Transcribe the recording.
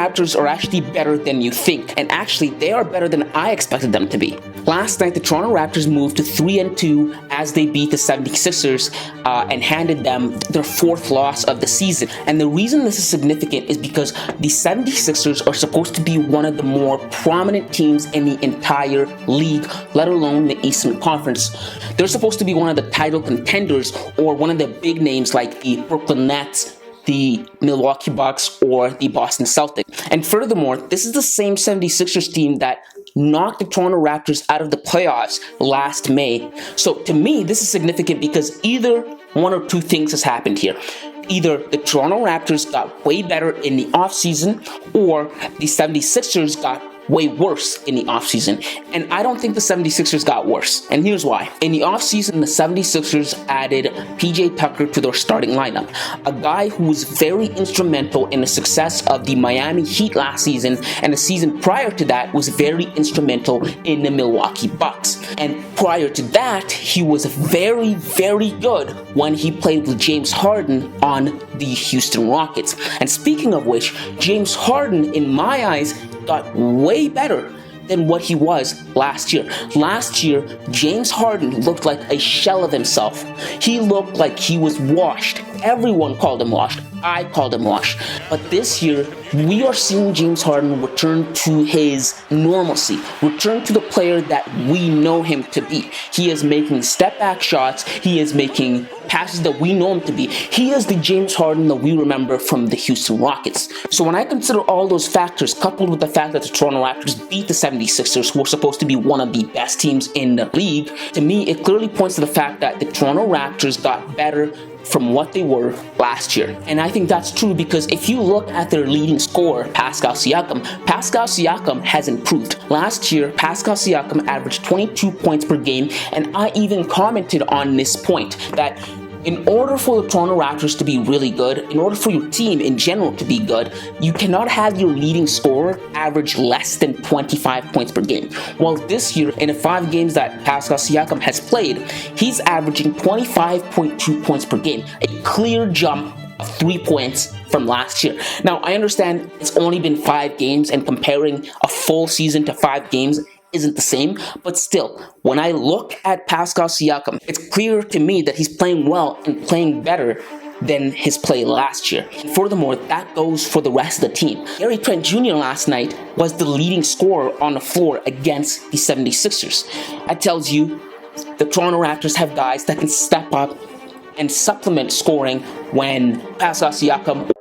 Raptors are actually better than you think, and actually they are better than I expected them to be. Last night, the Toronto Raptors moved to 3-2 as they beat the 76ers and handed them their fourth loss of the season. And the reason this is significant is because the 76ers are supposed to be one of the more prominent teams in the entire league, let alone the Eastern Conference. They're supposed to be one of the title contenders or one of the big names like the Brooklyn Nets, the Milwaukee Bucks, or the Boston Celtics. And furthermore, this is the same 76ers team that knocked the Toronto Raptors out of the playoffs last May. So to me, this is significant because either one or two things has happened here. Either the Toronto Raptors got way better in the offseason, or the 76ers got way worse in the offseason. And I don't think the 76ers got worse. And here's why. In the offseason, the 76ers added PJ Tucker to their starting lineup, a guy who was very instrumental in the success of the Miami Heat last season, and the season prior to that was very instrumental in the Milwaukee Bucks. And prior to that, he was very, very good when he played with James Harden on the Houston Rockets. And speaking of which, James Harden, in my eyes, got way better than what he was last year. Last year, James Harden looked like a shell of himself. He looked like he was washed. Everyone called him washed. I called him washed. But this year, we are seeing James Harden return to his normalcy, return to the player that we know him to be. He is making step-back shots. He is making passes that we know him to be. He is the James Harden that we remember from the Houston Rockets. So when I consider all those factors, coupled with the fact that the Toronto Raptors beat the 76ers, who are supposed to be one of the best teams in the league, to me, it clearly points to the fact that the Toronto Raptors got better from what they were last year. And I think that's true because if you look at their leading scorer, Pascal Siakam has improved. Last year, Pascal Siakam averaged 22 points per game, and I even commented on this point that in order for the Toronto Raptors to be really good, in order for your team in general to be good, you cannot have your leading scorer average less than 25 points per game. Well, this year, in the 5 games that Pascal Siakam has played, he's averaging 25.2 points per game, a clear jump of 3 points from last year. Now, I understand it's only been 5 games, and comparing a full season to 5 games isn't the same, but still, when I look at Pascal Siakam, it's clear to me that he's playing well and playing better than his play last year. And furthermore, that goes for the rest of the team. Gary Trent Jr. last night was the leading scorer on the floor against the 76ers. That tells you the Toronto Raptors have guys that can step up and supplement scoring when Pascal Siakam